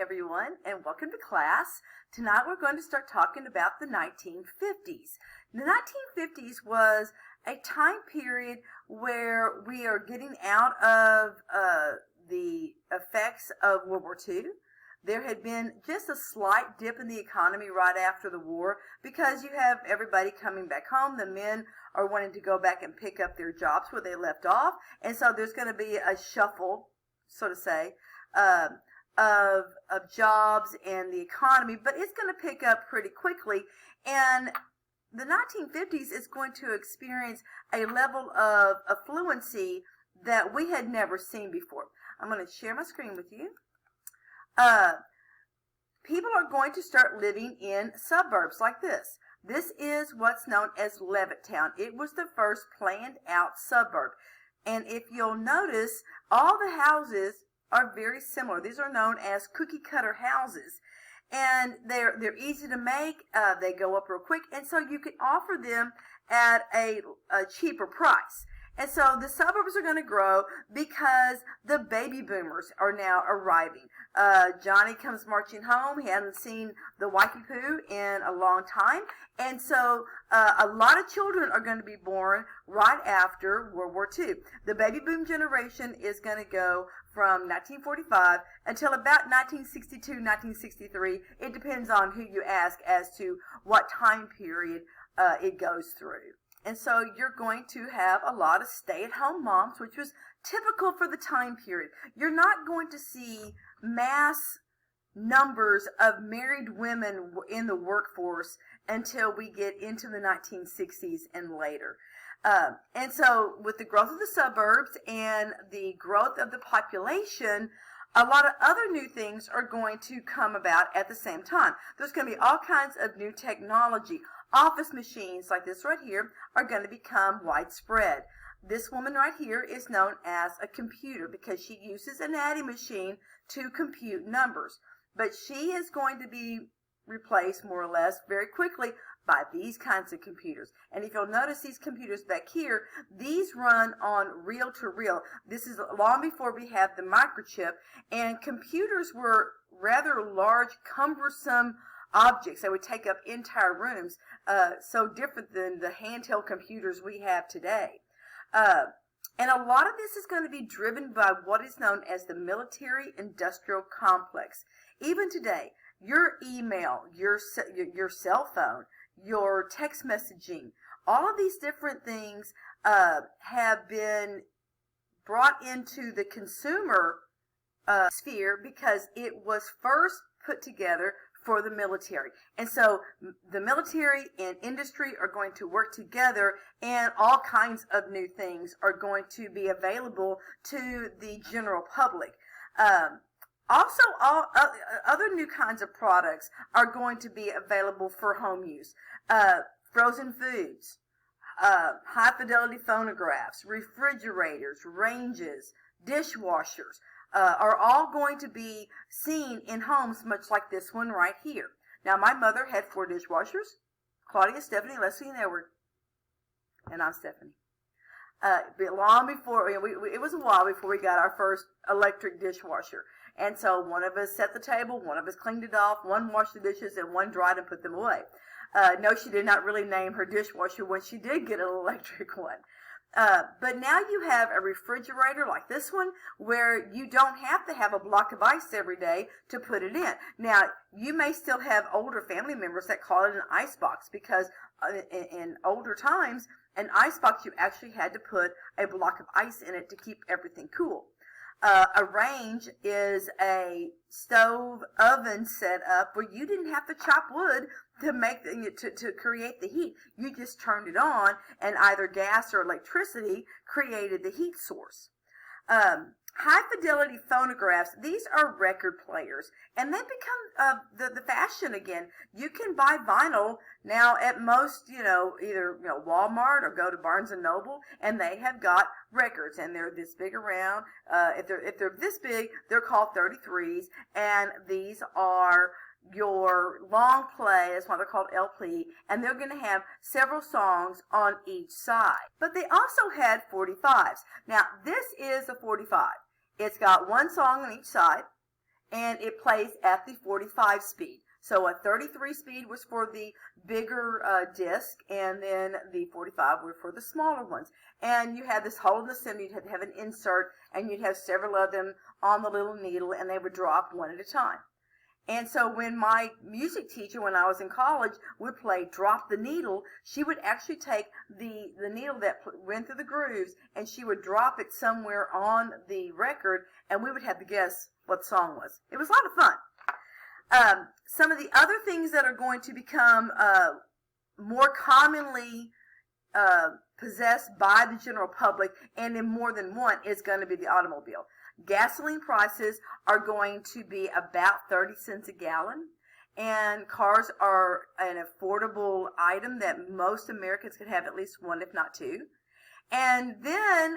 everyone, and welcome to class. Tonight we're going to start talking about the 1950s. The 1950s was a time period where we are getting out of the effects of World War II. There had been just a slight dip in the economy right after the war because you have everybody coming back home. The men are wanting to go back and pick up their jobs where they left off, and so there's going to be a shuffle, so to say, of jobs and the economy, but it's going to pick up pretty quickly. And the 1950s is going to experience a level of affluency that we had never seen before. I'm going to share my screen with you. People are going to start living in suburbs like this. This is what's known as Levittown. It was the first planned out suburb. And if you'll notice, all the houses are very similar. These are known as cookie cutter houses, and they're easy to make. They go up real quick, and so you can offer them at a cheaper price. And so the suburbs are going to grow because the baby boomers are now arriving. Johnny comes marching home. He hasn't seen the Waikiki in a long time. And so a lot of children are going to be born right after World War II. The baby boom generation is going to go from 1945 until about 1962, 1963. It depends on who you ask as to what time period it goes through. And so you're going to have a lot of stay-at-home moms, which was typical for the time period. You're not going to see mass numbers of married women in the workforce until we get into the 1960s and later. And so with the growth of the suburbs and the growth of the population, a lot of other new things are going to come about at the same time. There's going to be all kinds of new technology. Office machines like this right here are going to become widespread. This woman right here is known as a computer because she uses an adding machine to compute numbers. But she is going to be replaced more or less very quickly by these kinds of computers. And if you'll notice these computers back here, these run on reel-to-reel. This is long before we have the microchip, and computers were rather large, cumbersome objects that would take up entire rooms, so different than the handheld computers we have today. And a lot of this is going to be driven by what is known as the military-industrial complex. Even today, your email, your cell phone, your text messaging, all of these different things have been brought into the consumer sphere because it was first put together for the military. And so the military and industry are going to work together, and all kinds of new things are going to be available to the general public. Also, all other new kinds of products are going to be available for home use. Frozen foods, high-fidelity phonographs, refrigerators, ranges, dishwashers, are all going to be seen in homes much like this one right here. Now, my mother had 4 dishwashers: Claudia, Stephanie, Leslie, and Edward. And I'm Stephanie. Long before, it was a while before we got our first electric dishwasher. And so one of us set the table, one of us cleaned it off, one washed the dishes, and one dried and put them away. No, she did not really name her dishwasher when she did get an electric one. But now you have a refrigerator like this one where you don't have to have a block of ice every day to put it in. Now, you may still have older family members that call it an ice box because in older times, an ice box, you actually had to put a block of ice in it to keep everything cool. A range is a stove oven set up where you didn't have to chop wood to make to create the heat. You just turned it on, and either gas or electricity created the heat source. High-fidelity phonographs, these are record players, and they become the fashion again. You can buy vinyl now at most, either Walmart or go to Barnes & Noble, and they have got records, and they're this big around. If they're this big, they're called 33s, and these are your long play, that's why they're called LP, and they're going to have several songs on each side. But they also had 45s. Now, this is a 45. It's got one song on each side. and it plays at the 45 speed. So a 33 speed was for the bigger disc, and then the 45 were for the smaller ones. And you had this whole assembly. You'd have to have an insert, and you'd have several of them on the little needle, and they would drop one at a time. And so when my music teacher, when I was in college, would play Drop the Needle, she would actually take the needle that went through the grooves, and she would drop it somewhere on the record, and we would have to guess what the song was. It was a lot of fun. Some of the other things that are going to become more commonly possessed by the general public, and in more than one, is going to be the automobile. Gasoline prices are going to be about 30 cents a gallon, and cars are an affordable item that most Americans can have at least one, if not two. And then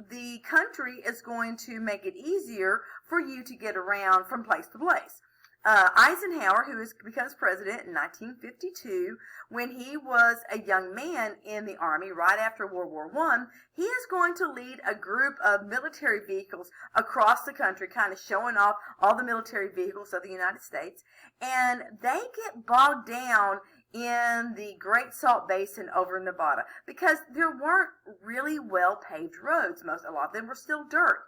the country is going to make it easier for you to get around from place to place. Eisenhower, who becomes president in 1952, when he was a young man in the Army right after World War I, he is going to lead a group of military vehicles across the country, kind of showing off all the military vehicles of the United States. And they get bogged down in the Great Salt Basin over in Nevada because there weren't really well-paved roads. A lot of them were still dirt.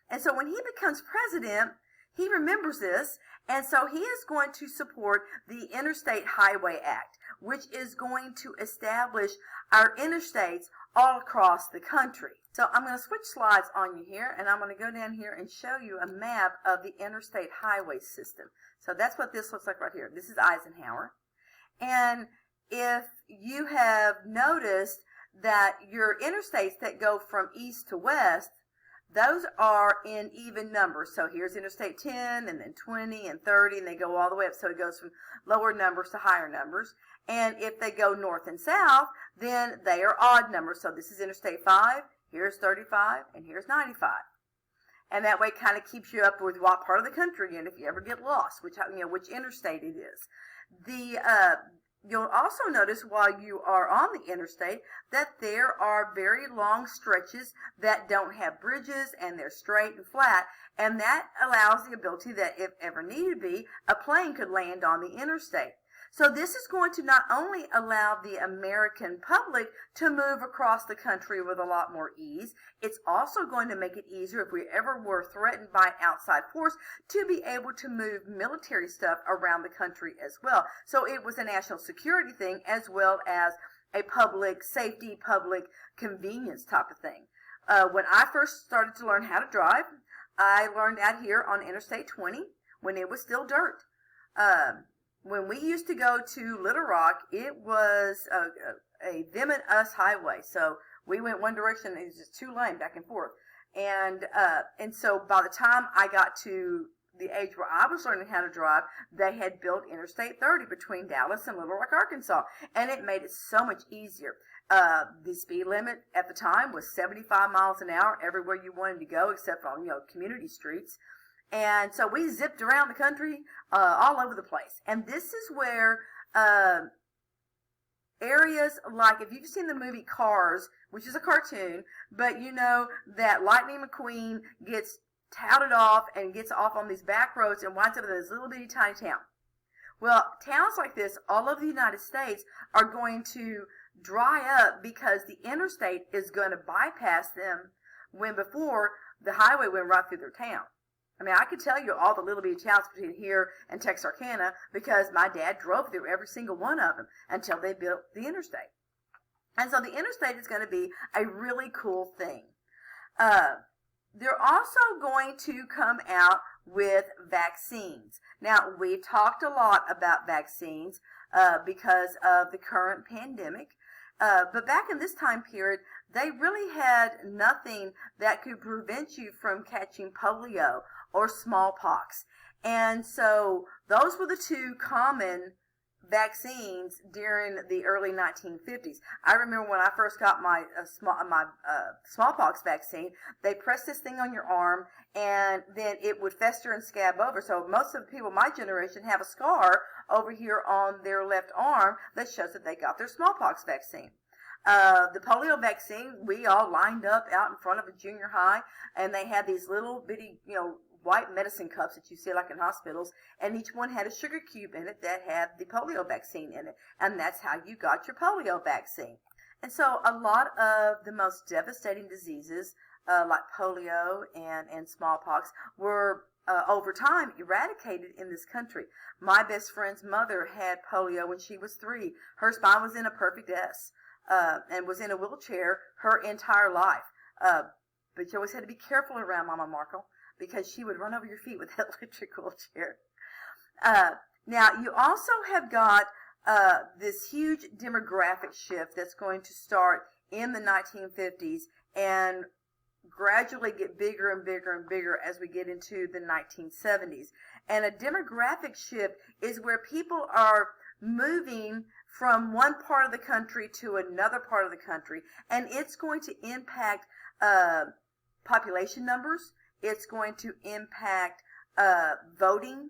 And so when he becomes president, he remembers this, and so he is going to support the Interstate Highway Act, which is going to establish our interstates all across the country. So I'm going to switch slides on you here, and I'm going to go down here and show you a map of the interstate highway system. So that's what this looks like right here. This is Eisenhower. And if you have noticed that your interstates that go from east to west, those are in even numbers. So here's Interstate 10, and then 20, and 30, and they go all the way up. So it goes from lower numbers to higher numbers. And if they go north and south, then they are odd numbers. So this is Interstate 5, here's 35, and here's 95. And that way it kind of keeps you up with what part of the country you're in if you ever get lost, which interstate it is. You'll also notice while you are on the interstate that there are very long stretches that don't have bridges, and they're straight and flat, and that allows the ability that if ever needed be, a plane could land on the interstate. So this is going to not only allow the American public to move across the country with a lot more ease, it's also going to make it easier if we ever were threatened by outside force to be able to move military stuff around the country as well. So it was a national security thing as well as a public safety, public convenience type of thing. When I first started to learn how to drive, I learned out here on Interstate 20 when it was still dirt. When we used to go to Little Rock, it was a them and us highway. So we went one direction, and it was just two lane back and forth. And so by the time I got to the age where I was learning how to drive, they had built Interstate 30 between Dallas and Little Rock, Arkansas. And it made it so much easier. The speed limit at the time was 75 miles an hour everywhere you wanted to go, except on, community streets. And so we zipped around the country, all over the place. And this is where areas like, if you've seen the movie Cars, which is a cartoon, but you know that Lightning McQueen gets touted off and gets off on these back roads and winds up in this little bitty tiny town. Well, towns like this all over the United States are going to dry up because the interstate is going to bypass them when before the highway went right through their town. I mean, I could tell you all the little bitty towns between here and Texarkana because my dad drove through every single one of them until they built the interstate. And so the interstate is going to be a really cool thing. They're also going to come out with vaccines. Now, we've talked a lot about vaccines because of the current pandemic. But back in this time period, they really had nothing that could prevent you from catching polio or smallpox. And so those were the two common vaccines during the early 1950s. I remember when I first got my smallpox vaccine, they pressed this thing on your arm and then it would fester and scab over. So most of the people my generation have a scar over here on their left arm that shows that they got their smallpox vaccine. The polio vaccine, we all lined up out in front of a junior high, and they had these little bitty, white medicine cups that you see like in hospitals, and each one had a sugar cube in it that had the polio vaccine in it, and that's how you got your polio vaccine. And so a lot of the most devastating diseases, like polio and smallpox, were over time eradicated in this country. My best friend's mother had polio when she was 3. Her spine was in a perfect S, and was in a wheelchair her entire life. But you always had to be careful around Mama Markle because she would run over your feet with that electric wheelchair. Now, you also have got this huge demographic shift that's going to start in the 1950s and gradually get bigger and bigger and bigger as we get into the 1970s. And a demographic shift is where people are moving from one part of the country to another part of the country, and it's going to impact population numbers. It's going to impact voting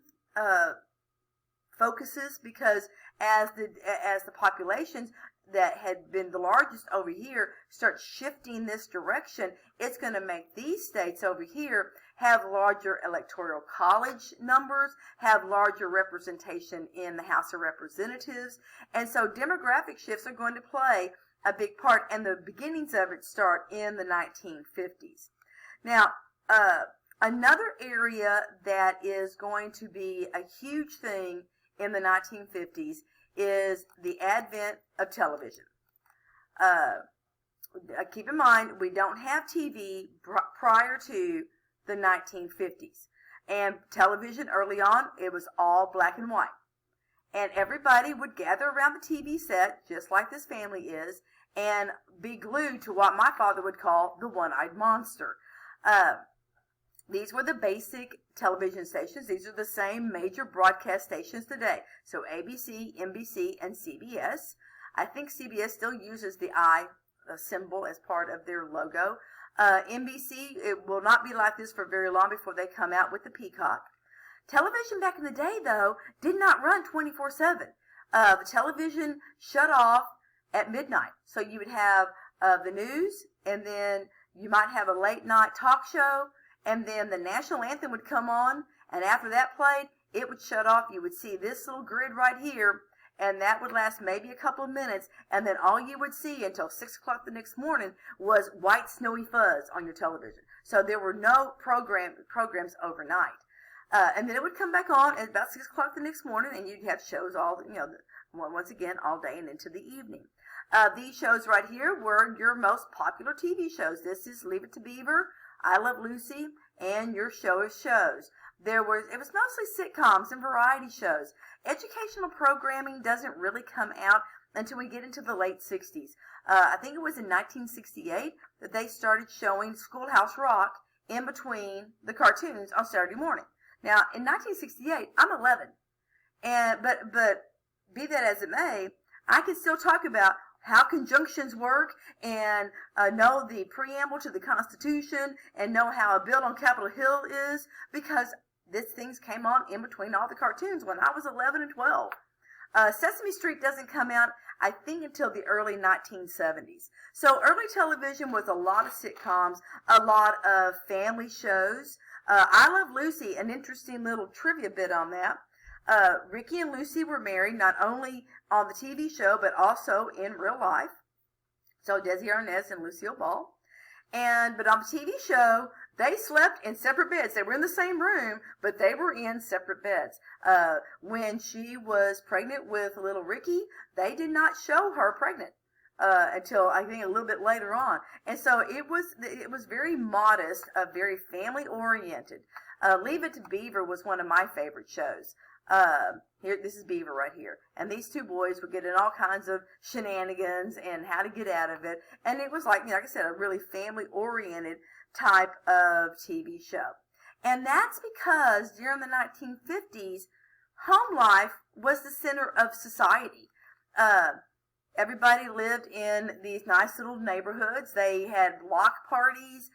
focuses, because as the populations that had been the largest over here start shifting this direction, it's going to make these states over here have larger electoral college numbers, have larger representation in the House of Representatives. And so demographic shifts are going to play a big part, and the beginnings of it start in the 1950s. Now, another area that is going to be a huge thing in the 1950s is the advent of television. Keep in mind, we don't have TV prior to the 1950s. And television early on, it was all black and white. And everybody would gather around the TV set, just like this family is, and be glued to what my father would call the one-eyed monster. These were the basic television stations. These are the same major broadcast stations today. So ABC, NBC, and CBS. I think CBS still uses the eye symbol as part of their logo. NBC, it will not be like this for very long before they come out with the peacock. Television back in the day, though, did not run 24/7. The television shut off at midnight. So you would have the news, and then you might have a late night talk show, and then the national anthem would come on, and after that played, it would shut off. You would see this little grid right here, and that would last maybe a couple of minutes, and then all you would see until 6 o'clock the next morning was white snowy fuzz on your television. So there were no programs overnight. And then it would come back on at about 6 o'clock the next morning, and you'd have shows once again, all day and into the evening. These shows right here were your most popular TV shows. This is Leave It to Beaver, I Love Lucy, and Your Show is Shows. It was mostly sitcoms and variety shows. Educational programming doesn't really come out until we get into the late 60s. I think it was in 1968 that they started showing Schoolhouse Rock in between the cartoons on Saturday morning. Now, in 1968, I'm 11, but be that as it may, I can still talk about how conjunctions work and know the preamble to the Constitution and know how a bill on Capitol Hill is, because these things came on in between all the cartoons when I was 11 and 12. Sesame Street doesn't come out, I think, until the early 1970s. So early television was a lot of sitcoms, a lot of family shows. I Love Lucy, an interesting little trivia bit on that. Ricky and Lucy were married not only on the TV show, but also in real life. So Desi Arnaz and Lucille Ball. But on the TV show, they slept in separate beds. They were in the same room, but they were in separate beds. When she was pregnant with little Ricky, they did not show her pregnant until I think a little bit later on. And so it was very modest, very family oriented. Leave It to Beaver was one of my favorite shows. This is Beaver right here. And these two boys would get in all kinds of shenanigans and how to get out of it. And it was like I said, a really family-oriented type of TV show. And that's because during the 1950s, home life was the center of society. Everybody lived in these nice little neighborhoods. They had block parties.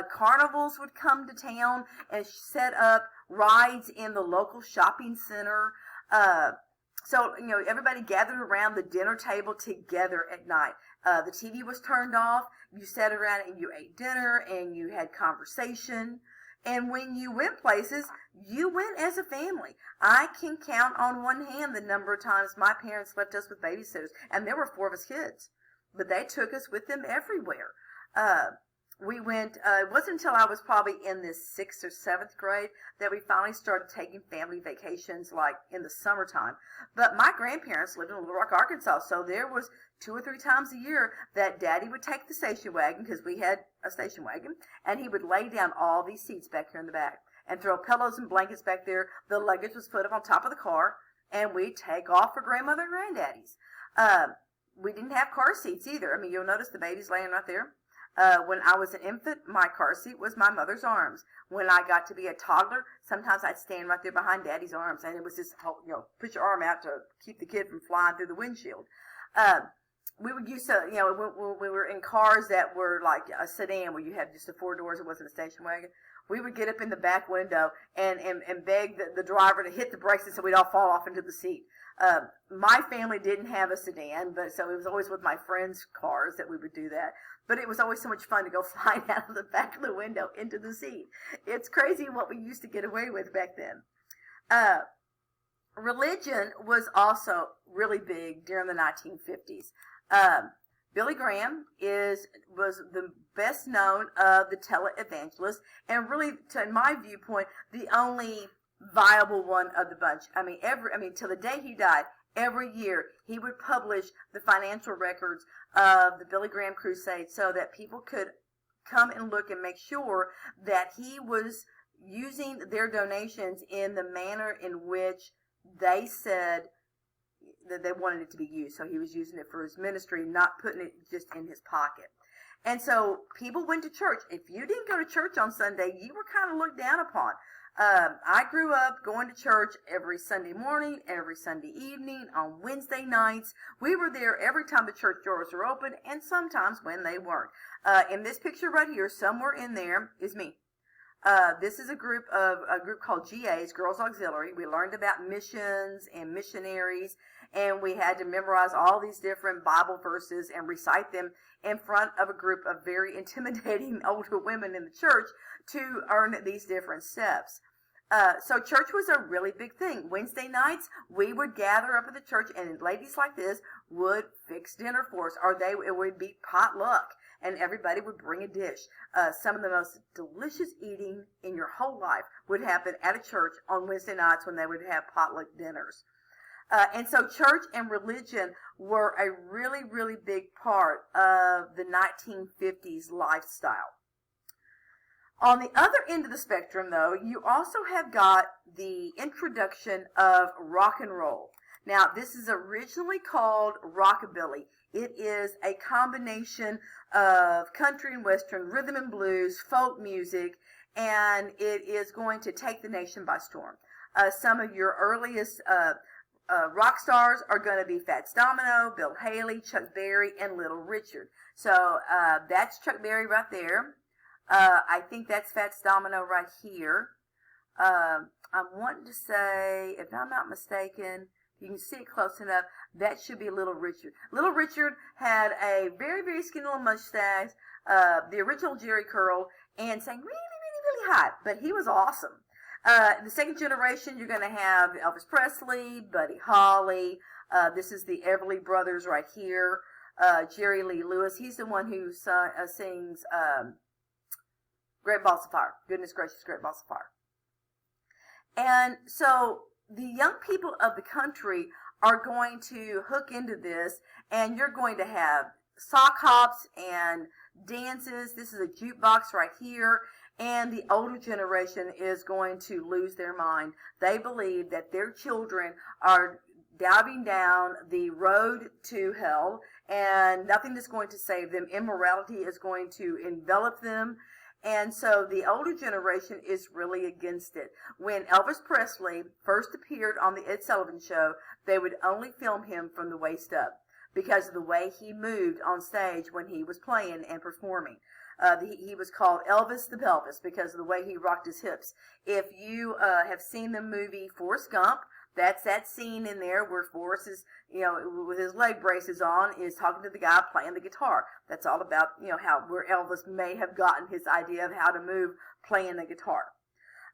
Carnivals would come to town and set up rides in the local shopping center. So everybody gathered around the dinner table together at night. The TV was turned off. You sat around and you ate dinner and you had conversation. And when you went places, you went as a family. I can count on one hand the number of times my parents left us with babysitters, and there were 4 of us kids, but they took us with them everywhere. We went, it wasn't until I was probably in the 6th or 7th grade that we finally started taking family vacations like in the summertime. But my grandparents lived in Little Rock, Arkansas, so there was 2 or 3 times a year that Daddy would take the station wagon, because we had a station wagon, and he would lay down all these seats back here in the back and throw pillows and blankets back there. The luggage was put up on top of the car, and we'd take off for Grandmother and Granddaddy's. We didn't have car seats either. I mean, you'll notice the baby's laying right there. When I was an infant, my car seat was my mother's arms. When I got to be a toddler, sometimes I'd stand right there behind Daddy's arms, and it was just, put your arm out to keep the kid from flying through the windshield. We would use to, when we were in cars that were like a sedan where you had just the 4 doors, it wasn't a station wagon. We would get up in the back window and beg the driver to hit the brakes so we'd all fall off into the seat. My family didn't have a sedan, but so it was always with my friends' cars that we would do that. But it was always so much fun to go flying out of the back of the window into the seat. It's crazy what we used to get away with back then. Religion was really big during the 1950s. Billy Graham was the best known of the televangelists, and really, in my viewpoint, the only viable one of the bunch. Till the day he died, every year he would publish the financial records of the Billy Graham Crusade so that people could come and look and make sure that he was using their donations in the manner in which they said that they wanted it to be used. So he was using it for his ministry, not putting it just in his pocket. And so people went to church. If you didn't go to church on Sunday, you were kind of looked down upon. I grew up going to church every Sunday morning, every Sunday evening, on Wednesday nights. We were there every time the church doors were open, and sometimes when they weren't. In this picture right here, somewhere in there is me. This is a group called GAs, Girls Auxiliary. We learned about missions and missionaries, and we had to memorize all these different Bible verses and recite them in front of a group of very intimidating older women in the church to earn these different steps. So church was a really big thing. Wednesday nights, we would gather up at the church, and ladies like this would fix dinner for us, or it would be potluck, and everybody would bring a dish. Some of the most delicious eating in your whole life would happen at a church on Wednesday nights when they would have potluck dinners. And so church and religion were a really, really big part of the 1950s lifestyle. On the other end of the spectrum, though, you also have got the introduction of rock and roll. Now, this is originally called rockabilly. It is a combination of country and western, rhythm and blues, folk music, and it is going to take the nation by storm. Some of your earliest rock stars are going to be Fats Domino, Bill Haley, Chuck Berry, and Little Richard. So that's Chuck Berry right there. I think that's Fats Domino right here. I'm wanting to say, if I'm not mistaken, you can see it close enough, that should be Little Richard. Little Richard had a very, very skinny little mustache, the original Jerry curl, and sang really, really, really high, but he was awesome. The second generation, you're going to have Elvis Presley, Buddy Holly. This is the Everly Brothers right here. Jerry Lee Lewis, he's the one who sings Great Balls of Fire. Goodness gracious, Great Balls of Fire. And so the young people of the country are going to hook into this, and you're going to have sock hops and dances. This is a jukebox right here. And the older generation is going to lose their mind. They believe that their children are diving down the road to hell, and nothing is going to save them. Immorality is going to envelop them. And so the older generation is really against it. When Elvis Presley first appeared on the Ed Sullivan Show, they would only film him from the waist up because of the way he moved on stage when he was playing and performing. He was called Elvis the Pelvis because of the way he rocked his hips. If you have seen the movie Forrest Gump, that's that scene in there where Forrest is, with his leg braces on, is talking to the guy playing the guitar. That's all about, where Elvis may have gotten his idea of how to move playing the guitar.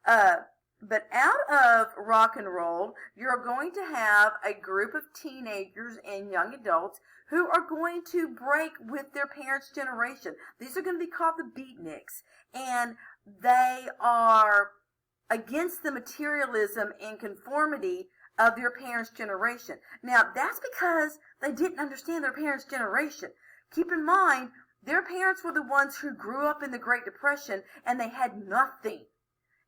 But out of rock and roll, you're going to have a group of teenagers and young adults who are going to break with their parents' generation. These are going to be called the beatniks. And they are against the materialism and conformity of their parents' generation. Now, that's because they didn't understand their parents' generation. Keep in mind, their parents were the ones who grew up in the Great Depression and they had nothing.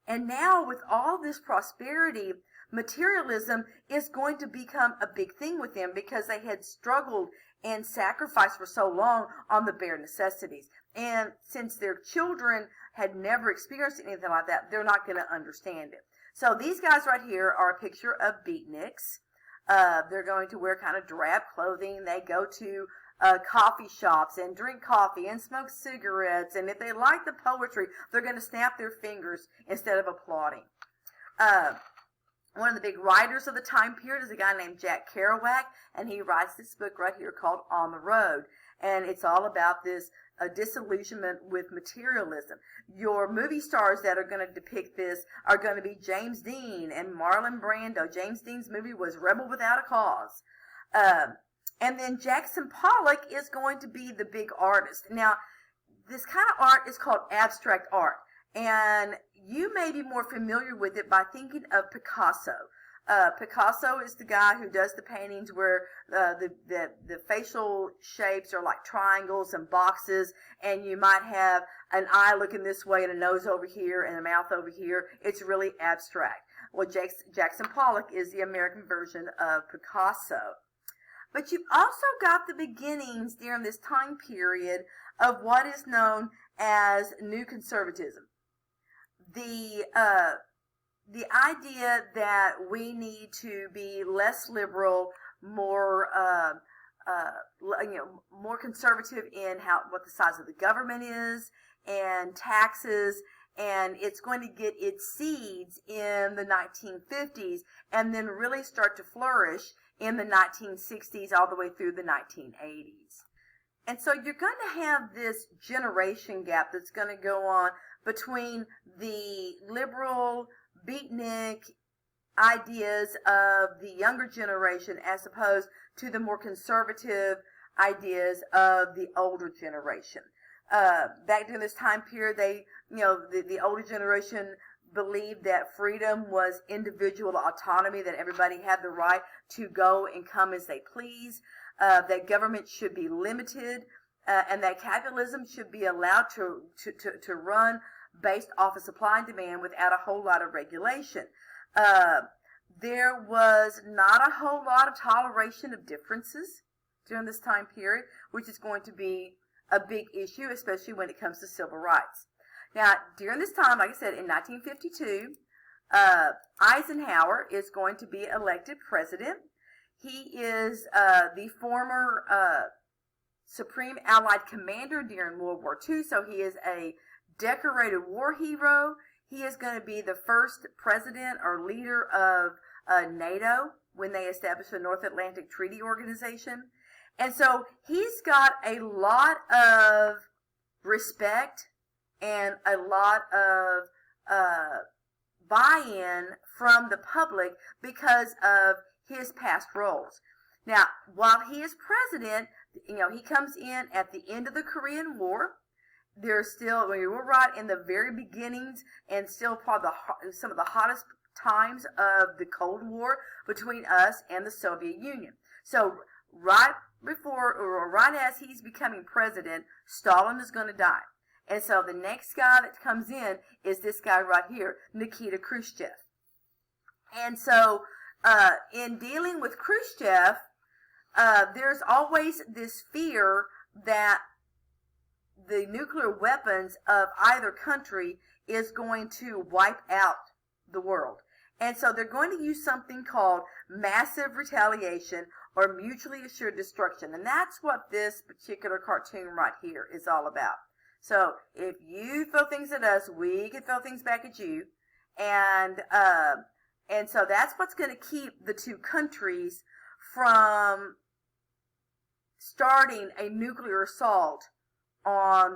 And now with all this prosperity, materialism is going to become a big thing with them because they had struggled and sacrificed for so long on the bare necessities. And since their children had never experienced anything like that, they're not going to understand it. So these guys right here are a picture of beatniks. They're going to wear kind of drab clothing. They go to coffee shops and drink coffee and smoke cigarettes. And if they like the poetry, they're going to snap their fingers instead of applauding. One of the big writers of the time period is a guy named Jack Kerouac, and he writes this book right here called On the Road. And it's all about this disillusionment with materialism. Your movie stars that are going to depict this are going to be James Dean and Marlon Brando. James Dean's movie was Rebel Without a Cause. And then Jackson Pollock is going to be the big artist. Now, this kind of art is called abstract art. And you may be more familiar with it by thinking of Picasso. Picasso is the guy who does the paintings where the facial shapes are like triangles and boxes, and you might have an eye looking this way and a nose over here and a mouth over here. It's really abstract. Well, Jackson Pollock is the American version of Picasso. But you've also got the beginnings during this time period of what is known as New Conservatism. The idea that we need to be less liberal, more more conservative in what the size of the government is and taxes, and it's going to get its seeds in the 1950s and then really start to flourish in the 1960s all the way through the 1980s. And so you're going to have this generation gap that's going to go on between the liberal beatnik ideas of the younger generation as opposed to the more conservative ideas of the older generation. Back during this time period, the older generation believed that freedom was individual autonomy, that everybody had the right to go and come as they please, that government should be limited, and that capitalism should be allowed to run based off of supply and demand without a whole lot of regulation. There was not a whole lot of toleration of differences during this time period, which is going to be a big issue, especially when it comes to civil rights. Now, during this time, like I said, in 1952, Eisenhower is going to be elected president. He is the former Supreme Allied Commander during World War II, so he is a decorated war hero. He is going to be the first president or leader of NATO when they established the North Atlantic Treaty Organization. And so he's got a lot of respect and a lot of buy-in from the public because of his past roles. Now, while he is president, he comes in at the end of the Korean War. There's still, we were right in the very beginnings and still probably some of the hottest times of the Cold War between us and the Soviet Union. So right before, or right as he's becoming president, Stalin is going to die. And so the next guy that comes in is this guy right here, Nikita Khrushchev. And so in dealing with Khrushchev, there's always this fear that the nuclear weapons of either country is going to wipe out the world. And so they're going to use something called massive retaliation or mutually assured destruction. And that's what this particular cartoon right here is all about. So if you throw things at us, we can throw things back at you. And so that's what's going to keep the two countries from starting a nuclear assault on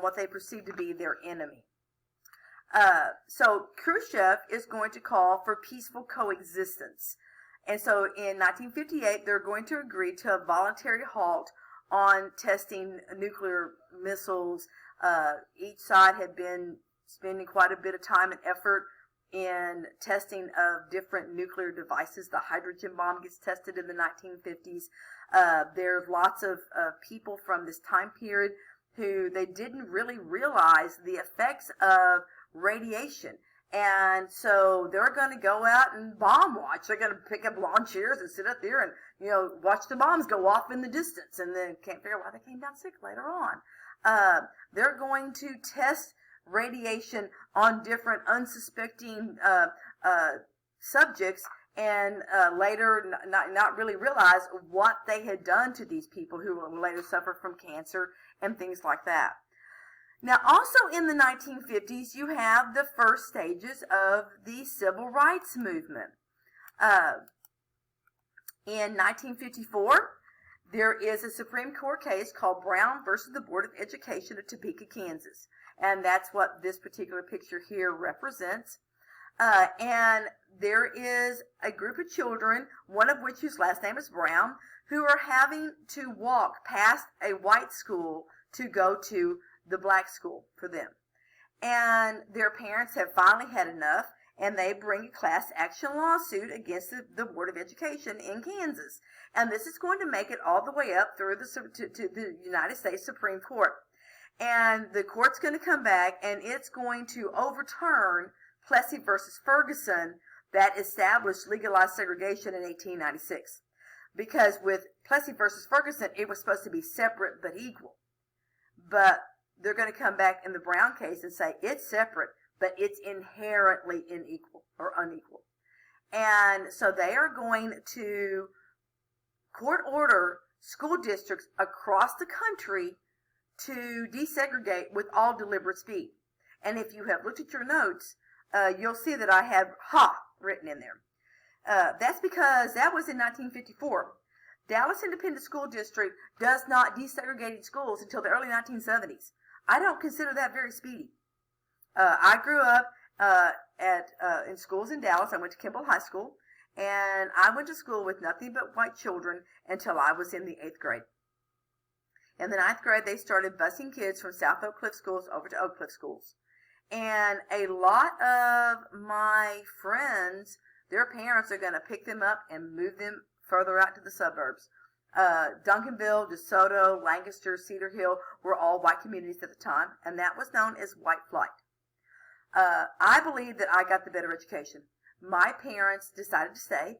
what they perceive to be their enemy. So Khrushchev is going to call for peaceful coexistence. And so in 1958, they're going to agree to a voluntary halt on testing nuclear missiles. Each side had been spending quite a bit of time and effort in testing of different nuclear devices. The hydrogen bomb gets tested in the 1950s. There's lots of people from this time period who they didn't really realize the effects of radiation. And so they're going to go out and bomb watch. They're going to pick up lawn chairs and sit up there and, watch the bombs go off in the distance, and then can't figure out why they came down sick later on. They're going to test radiation on different unsuspecting subjects, and later not really realize what they had done to these people who will later suffer from cancer and things like that. Now, also in the 1950s, you have the first stages of the civil rights movement. In 1954, there is a Supreme Court case called Brown versus the Board of Education of Topeka, Kansas. And that's what this particular picture here represents. And there is a group of children, one of which whose last name is Brown, who are having to walk past a white school to go to the black school for them. And their parents have finally had enough, and they bring a class action lawsuit against the Board of Education in Kansas. And this is going to make it all the way up through to the United States Supreme Court. And the court's going to come back, and it's going to overturn Plessy versus Ferguson that established legalized segregation in 1896. Because with Plessy versus Ferguson, it was supposed to be separate but equal. But they're going to come back in the Brown case and say it's separate, but it's inherently unequal. And so they are going to court order school districts across the country to desegregate with all deliberate speed. And if you have looked at your notes, you'll see that I have "ha" written in there. That's because that was in 1954. Dallas Independent School District does not desegregate schools until the early 1970s. I don't consider that very speedy. I grew up in schools in Dallas. I went to Kimball High School, and I went to school with nothing but white children until I was in the 8th grade. In the 9th grade, they started busing kids from South Oak Cliff schools over to Oak Cliff schools. And a lot of my friends, their parents are going to pick them up and move them further out to the suburbs. Duncanville, DeSoto, Lancaster, Cedar Hill were all white communities at the time, and that was known as white flight. I believe that I got the better education. My parents decided to stay,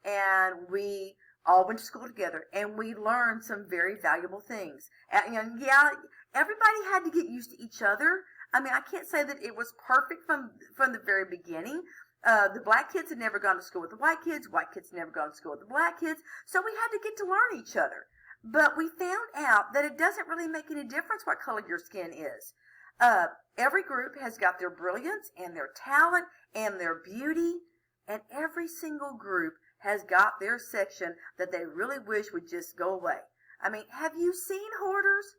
and we all went to school together, and we learned some very valuable things. And yeah, everybody had to get used to each other. I mean, I can't say that it was perfect from the very beginning. The black kids had never gone to school with the white kids had never gone to school with the black kids, so we had to get to learn each other. But we found out that it doesn't really make any difference what color your skin is. Every group has got their brilliance and their talent and their beauty, and every single group has got their section that they really wish would just go away. I mean, have you seen hoarders?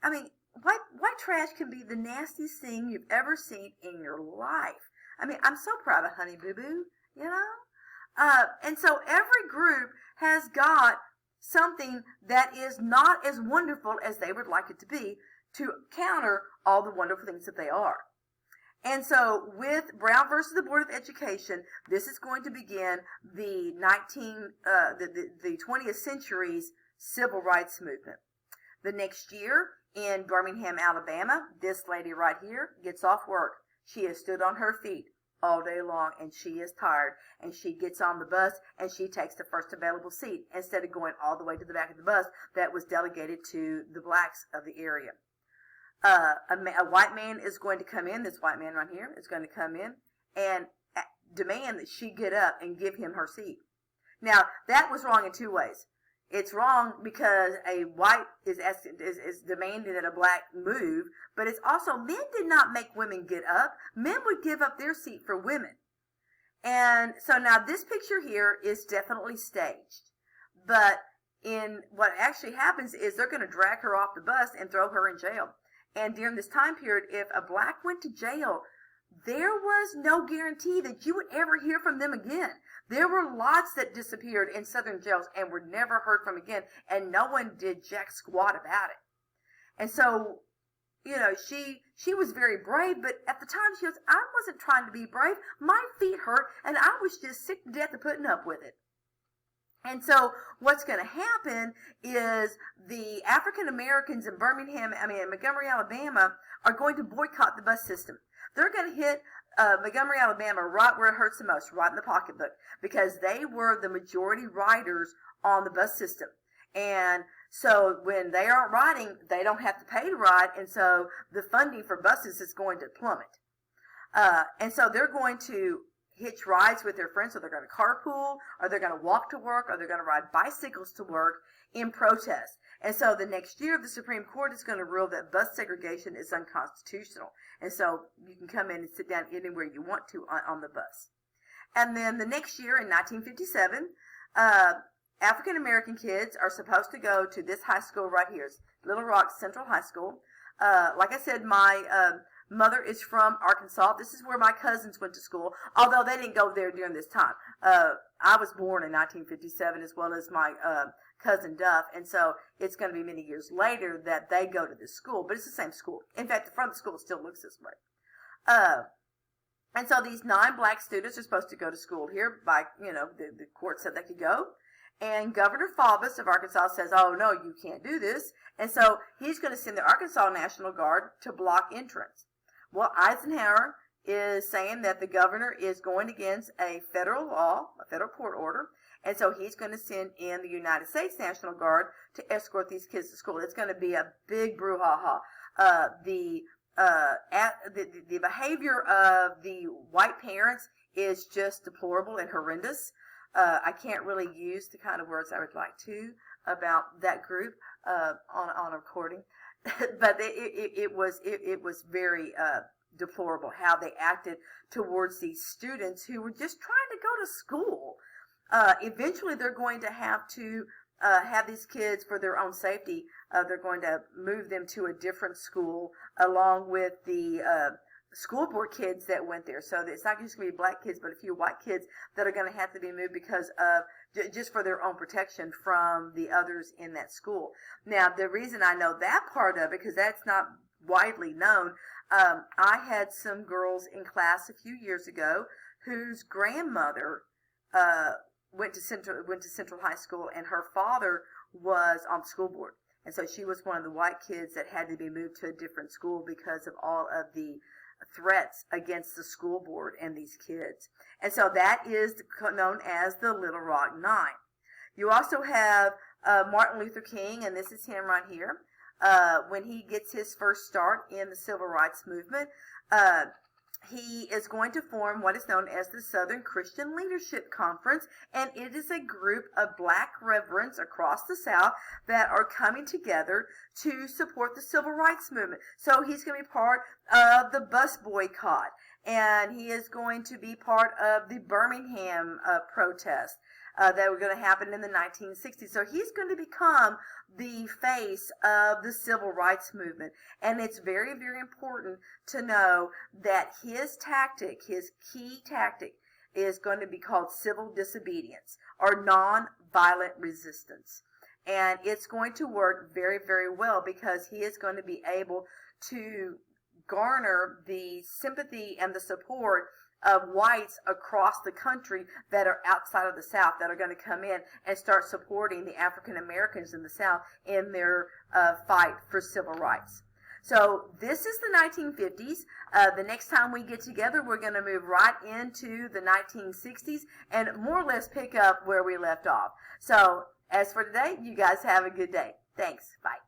I mean, white trash can be the nastiest thing you've ever seen in your life. I mean, I'm so proud of Honey Boo Boo, And so every group has got something that is not as wonderful as they would like it to be to counter all the wonderful things that they are. And so with Brown versus the Board of Education, this is going to begin the 20th century's civil rights movement. The next year in Birmingham, Alabama, this lady right here gets off work. She has stood on her feet all day long, and she is tired, and she gets on the bus, and she takes the first available seat instead of going all the way to the back of the bus that was delegated to the blacks of the area. A white man is going to come in, this white man right here is going to come in and demand that she get up and give him her seat. Now, that was wrong in two ways. It's wrong because a white is demanding that a black move, but it's also men did not make women get up. Men would give up their seat for women. And so now this picture here is definitely staged. But in what actually happens is they're going to drag her off the bus and throw her in jail. And during this time period, if a black went to jail, there was no guarantee that you would ever hear from them again. There were lots that disappeared in Southern jails and were never heard from again, and no one did jack squat about it. And so, she was very brave, but at the time she goes, I wasn't trying to be brave. My feet hurt, and I was just sick to death of putting up with it. And so what's going to happen is the African Americans in Montgomery, Alabama, are going to boycott the bus system. They're going to hit Montgomery, Alabama, right where it hurts the most, right in the pocketbook, because they were the majority riders on the bus system. And so when they aren't riding, they don't have to pay to ride, and so the funding for buses is going to plummet. And so they're going to hitch rides with their friends, so they're going to carpool, or they're going to walk to work, or they're going to ride bicycles to work in protest. And so the next year, the Supreme Court is going to rule that bus segregation is unconstitutional. And so you can come in and sit down anywhere you want to on the bus. And then the next year, in 1957, African American kids are supposed to go to this high school right here, Little Rock Central High School. Like I said, my mother is from Arkansas. This is where my cousins went to school, although they didn't go there during this time. I was born in 1957 as well as my cousin Duff, and so it's going to be many years later that they go to this school, but it's the same school. In fact, the front of the school still looks this way. And so these 9 black students are supposed to go to school here by, the court said they could go. And Governor Faubus of Arkansas says, oh, no, you can't do this. And so he's going to send the Arkansas National Guard to block entrance. Well, Eisenhower is saying that the governor is going against a federal law, a federal court order, and so he's going to send in the United States National Guard to escort these kids to school. It's going to be a big brouhaha. The behavior of the white parents is just deplorable and horrendous. I can't really use the kind of words I would like to about that group on a recording, but it was very deplorable how they acted towards these students who were just trying to go to school. Eventually, they're going to have to have these kids for their own safety. They're going to move them to a different school along with the school board kids that went there. So it's not just going to be black kids, but a few white kids that are going to have to be moved because of just for their own protection from the others in that school. Now, the reason I know that part of it, because that's not widely known, I had some girls in class a few years ago whose grandmother went to Central High School, and her father was on the school board. And so she was one of the white kids that had to be moved to a different school because of all of the threats against the school board and these kids. And so that is known as the Little Rock Nine. You also have Martin Luther King, and this is him right here. When he gets his first start in the civil rights movement, he is going to form what is known as the Southern Christian Leadership Conference, and it is a group of black reverends across the South that are coming together to support the civil rights movement. So he's going to be part of the bus boycott, and he is going to be part of the Birmingham protest that were going to happen in the 1960s. So he's going to become the face of the civil rights movement. And it's very, very important to know that his tactic, his key tactic, is going to be called civil disobedience or non-violent resistance. And it's going to work very, very well because he is going to be able to garner the sympathy and the support of whites across the country that are outside of the South that are going to come in and start supporting the African Americans in the South in their fight for civil rights. So this is the 1950s. The next time we get together, we're going to move right into the 1960s and more or less pick up where we left off. So as for today, you guys have a good day. Thanks. Bye.